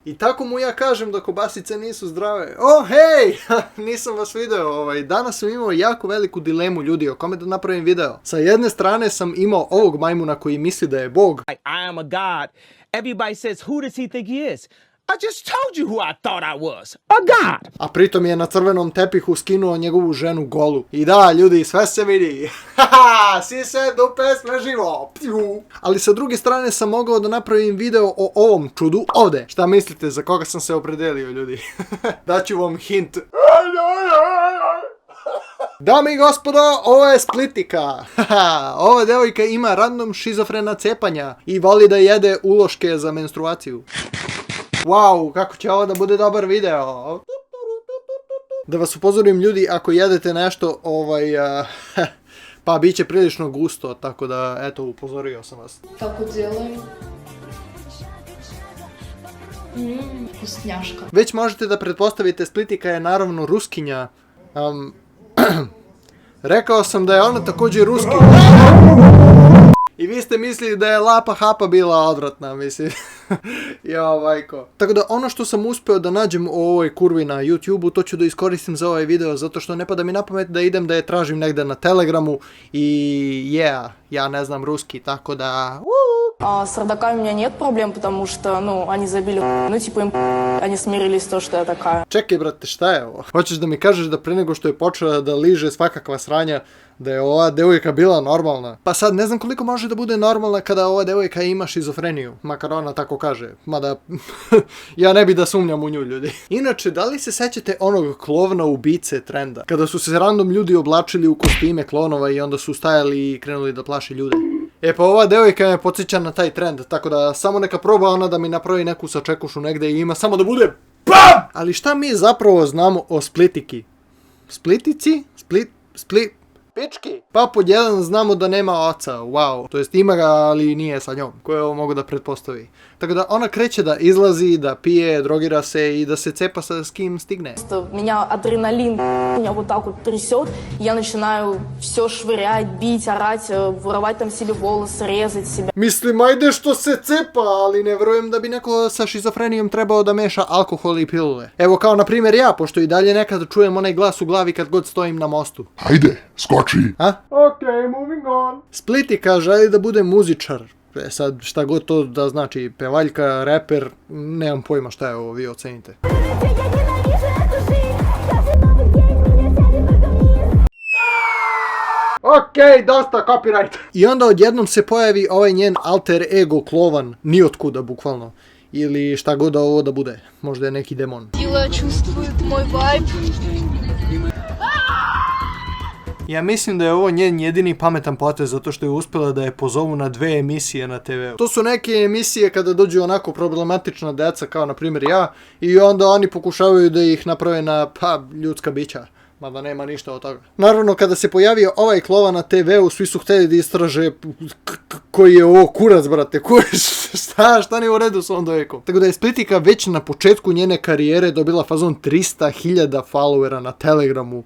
I tako mu ja kažem da kobasice nisu zdrave. Oh, hej! Nisam vas video. Danas sam imao jako veliku dilemu, ljudi, o kome da napravim video. Sa jedne strane sam imao ovog majmuna koji misli da je bog. I am a god. Everybody says, who does he think he is? I just told you who I thought I was. A god! A pritom je na crvenom tepihu skinuo njegovu ženu golu. I da, ljudi, sve se vidi. Haha, sise, dupe, sve živo. Pju. Ali sa druge strane sam mogao da napravim video o ovom čudu ovde. Šta mislite, za koga sam se opredelio, ljudi? Daću vam hint. Dame i gospodo, ovo je Splitika. Ova devojka ima random šizofrena cepanja i voli da jede uloške za menstruaciju. Wow, kako će ovo da bude dobar video. Da vas upozorim, ljudi, ako jedete nešto, pa bit će prilično gusto, tako da, eto, upozorio sam vas. Tako djelujem. Vkusnjaška. Već možete da pretpostavite, Splitika je naravno Ruskinja. Rekao sam da je ona također ruski. I vi ste mislili da je Lapa Hapa bila odvratna, mislim. Jao, majko. Tako da ono što sam uspeo da nađem u ovoj kurvi na YouTube-u, to ću da iskoristim za ovaj video, zato što ne pada mi na pamet da idem da je tražim negde na Telegramu i ja ne znam ruski, tako da... С родаками у меня нет проблем, потому что, они забили, они смирились то, что я такая. Čekaj, brate, šta je ovo? Hoćeš da mi kažeš da pre nego što je počela da liže svakakva sranja, da je ova devojka bila normalna? Pa sad, ne znam koliko može da bude normalna kada ova devojka ima šizofreniju, makar ona tako kaže, mada ja ne bi da sumnjam u nju, ljudi. Inače, da li se sećate onog klovna ubice trenda? Kada su se random ljudi oblačili u kostime klonova i onda su stajali i krenuli da plaše ljude. E pa ova devojka me podsjeća na taj trend, tako da samo neka proba ona da mi napravi neku sačekušu negde i ima samo da bude BAM! Ali šta mi zapravo znamo o Splitiki? Splitici? Pički? Pa pod jedan znamo da nema oca, wow. To jest ima ga, ali nije sa njom, koje ovo mogu da pretpostavi. Tako da ona kreće da izlazi, da pije, drogira se i da se cepa sa s kim stigne. Меня адреналин, меня вот так вот трясет, я начинаю все швырять, бить, орать, вырывать там себе волосы, резать себя. Mislim, ajde što se cepa, ali ne verujem da bi neko sa šizofrenijom trebao da meša alkohol i pilule. Evo kao na primjer ja, pošto i dalje nekad čujem onaj glas u glavi kad god stojim na mostu. Ajde, skoči. A? Okej, moving on. Splitika želi da bude muzičar. Sad, šta god to da znači, pevaljka, reper, nemam pojma šta je ovo, vi ocenite. Okej, dosta, copyright. I onda odjednom se pojavi ovaj njen alter ego klovan, nijotkuda bukvalno. Ili šta god da ovo da bude, možda je neki demon. Сила чувствует мой вайб. Ja mislim da je ovo njen jedini pametan potez zato što je uspjela da je pozovu na 2 emisije na TV-u. To su neke emisije kada dođu onako problematična deca kao na primjer ja i onda oni pokušavaju da ih naprave na ljudska bića. Mada nema ništa od toga. Naravno, kada se pojavio ovaj klova na TV-u, svi su htjeli da istraže koji je ovo kurac, brate. Šta nije u redu s ovom dojkom? Tako da je Splitika već na početku njene karijere dobila fazon 300.000 followera na Telegramu.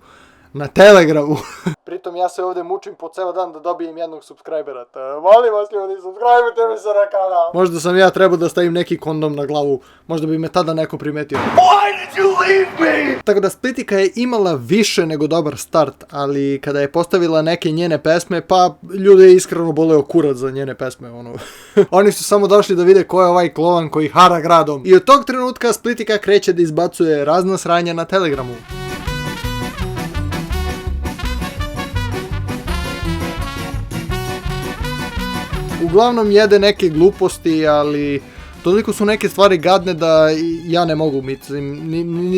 Na Telegramu. Pritom ja se ovdje mučim po ceo dan da dobijem jednog subscribera. Molim vas ljudi, subscribe-ujte mi se na kanal. Možda sam ja trebao da stavim neki kondom na glavu. Možda bi me tada neko primetio. Why did you leave me? Tako da Splitika je imala više nego dobar start, ali kada je postavila neke njene pesme, pa ljude je iskreno boleo kurac za njene pesme. Oni su samo došli da vide ko je ovaj klovan koji hara gradom. I od tog trenutka Splitika kreće da izbacuje razna sranja na Telegramu. Uglavnom jede neke gluposti, ali toliko su neke stvari gadne da ja ne mogu,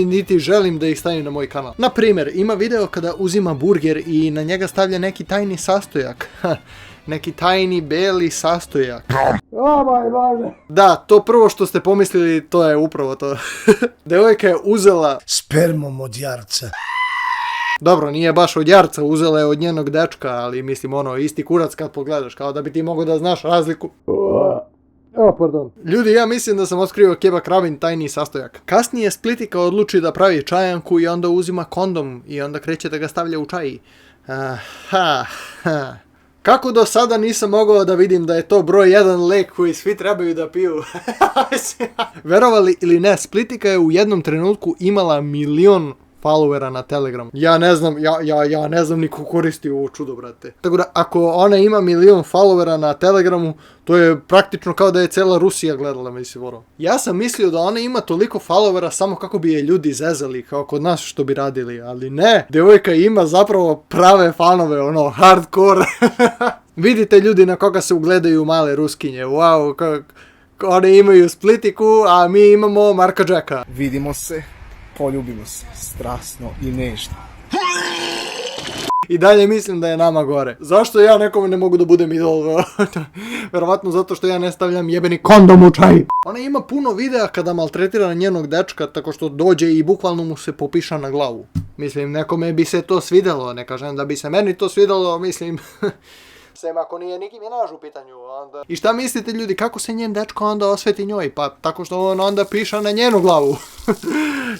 niti želim da ih stavim na moj kanal. Na primjer, ima video kada uzima burger i na njega stavlja neki tajni sastojak. Neki tajni beli sastojak. O moj Bože. Da, to prvo što ste pomislili, to je upravo to. Devojka je uzela spermom od jarca. Dobro, nije baš od jarca, uzela je od njenog dečka, ali mislim isti kurac kad pogledaš, kao da bi ti mogao da znaš razliku. Pardon. Ljudi, ja mislim da sam otkrio Keba Kravin tajni sastojak. Kasnije Splitika odluči da pravi čajanku i onda uzima kondom i onda kreće da ga stavlja u čaji. Kako do sada nisam mogao da vidim da je to broj 1 lek koji svi trebaju da piju? Verovali ili ne, Splitika je u jednom trenutku imala 1.000.000 followera na Telegramu. Ja ne znam niko koristi ovo čudo, brate. Tako da, ako ona ima 1.000.000 followera na Telegramu, to je praktično kao da je cela Rusija gledala, mislim, ono. Ja sam mislio da ona ima toliko followera samo kako bi je ljudi zezali, kao kod nas što bi radili, ali ne. Devojka ima zapravo prave fanove, ono, hardcore. Vidite ljudi na koga se ugledaju male Ruskinje, wow, one imaju Splitiku, a mi imamo Marka Jacka. Vidimo se, poljubimo se, strasno i nežno. I dalje mislim da je nama gore. Zašto ja nekome ne mogu da budem idol? Verovatno zato što ja ne stavljam jebeni kondom u čaj. Ona ima puno videa kada maltretira njenog dečka tako što dođe i bukvalno mu se popiša na glavu. Mislim, nekome bi se to svidelo, ne kažem da bi se meni to svidelo, mislim... Sem ako nije Nicki Minaj u pitanju, onda... I šta mislite ljudi, kako se njen dečko onda osveti njoj? Pa tako što on onda piša na njenu glavu.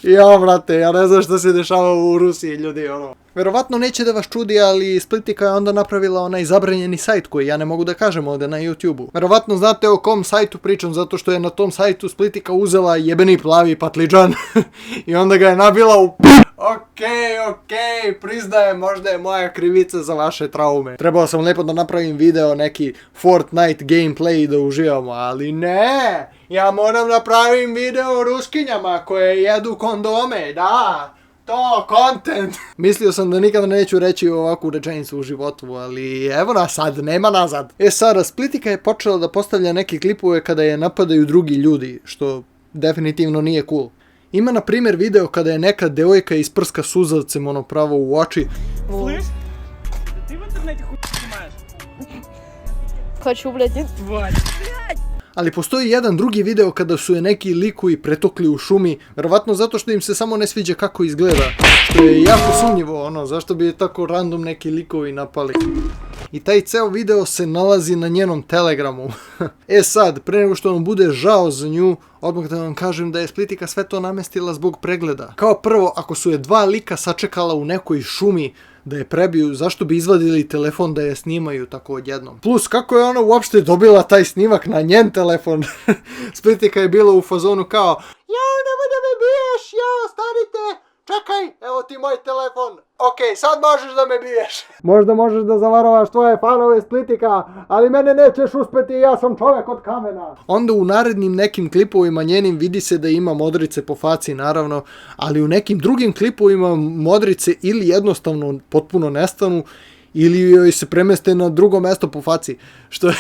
Ja, brate, ja ne znam što se dešava u Rusiji, ljudi, ono. Verovatno neće da vas čudi, ali Splitika je onda napravila onaj zabranjeni sajt koji ja ne mogu da kažem ovdje na YouTube-u. Verovatno znate o kom sajtu pričam, zato što je na tom sajtu Splitika uzela jebeni plavi patliđan i onda ga je nabila u... Okej, priznajem, možda je moja krivica za vaše traume. Trebao sam lepo da napravim video, neki Fortnite gameplay da uživamo, ali ne! Ja moram napravim video o ruskinjama koje jedu kondome, da! To, content! Mislio sam da nikada neću reći ovakvu rečenicu u životu, ali evo nas sad, nema nazad. Sada, Splitika je počela da postavlja neke klipove kada je napadaju drugi ljudi, što definitivno nije cool. Ima na primjer video kada je neka devojka isprska suzavcem ono pravo u oči. Хочу, блядь, Ali postoji jedan drugi video kada su je neki likovi pretokli u šumi, verovatno zato što im se samo ne sviđa kako izgleda. Što je jako sumnjivo, ono, zašto bi tako random neki likovi napali. I taj ceo video se nalazi na njenom Telegramu. Sad, pre nego što vam bude žao za nju, odmah da vam kažem da je Splitika sve to namestila zbog pregleda. Kao prvo, ako su je dva lika sačekala u nekoj šumi da je prebiju, zašto bi izvadili telefon da je snimaju tako odjednom? Plus, kako je ona uopšte dobila taj snimak na njen telefon? Splitika je bila u fazonu kao, jao, nemoj da me biješ, jao, stanite, čekaj, evo ti moj telefon. Okej, sad možeš da me biješ. Možda možeš da zavaravaš tvoje fanove, Splitika, ali mene nećeš uspeti, ja sam čovjek od kamena. Onda u narednim nekim klipovima njenim vidi se da ima modrice po faci, naravno, ali u nekim drugim klipovima modrice ili jednostavno potpuno nestanu, ili joj se premeste na drugo mesto po faci. Što je,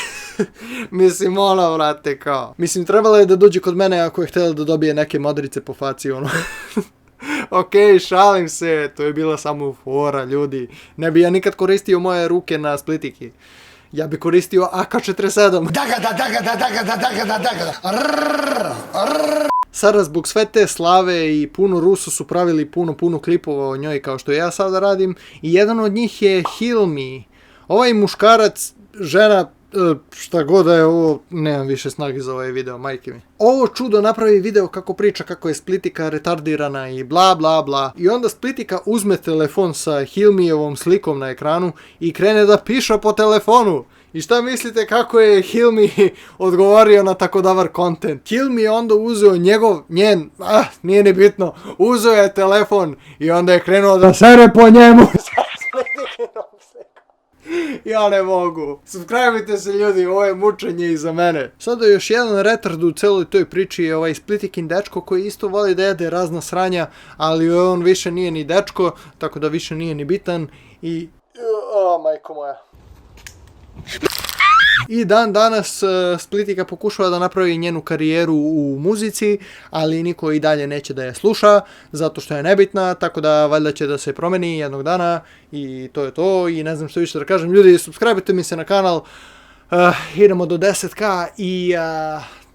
mislim, ono, vrate, kao. Mislim, trebala je da dođe kod mene ako je htjela da dobije neke modrice po faci, ono. Okej, šalim se, to je bila samo fora, ljudi. Ne bi ja nikad koristio moje ruke na Splitiki. Ja bi koristio AK-47. Sada zbog sve te slave i puno Ruso su pravili puno klipova o njoj kao što ja sada radim. I jedan od njih je Hilmi. Ovaj muškarac, žena, šta god da je ovo, nemam više snage za ovaj video, majke mi. Ovo čudo napravi video kako priča kako je Splitika retardirana i bla bla bla. I onda Splitika uzme telefon sa Hilmijevom slikom na ekranu i krene da piše po telefonu. I šta mislite kako je Hilmi odgovorio na tako dobar content? Hilmi je onda uzeo njen, nije ni bitno, uzeo je telefon i onda je krenuo da sere po njemu. Ja ne mogu. Subscribe-ite se ljudi, ovo je mučenje i za mene. Sada još jedan retard u celoj toj priči je ovaj Splitikin dečko koji isto voli da jede razna sranja, ali on više nije ni dečko, tako da više nije ni bitan i... majko moja. I dan danas Splitika pokušava da napravi njenu karijeru u muzici, ali niko i dalje neće da je sluša, zato što je nebitna, tako da valjda će da se promeni jednog dana i to je to i ne znam što više da kažem. Ljudi, subscribe-ite mi se na kanal, idemo do 10k i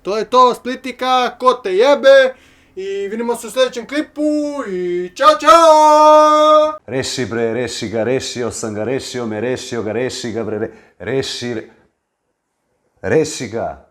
to je to, Splitika, ko te jebe i vidimo se u sljedećem klipu i čao čao! Reši bre, reši ga, rešio sam ga, rešio me, rešio ga, reši ga bre, reši ga.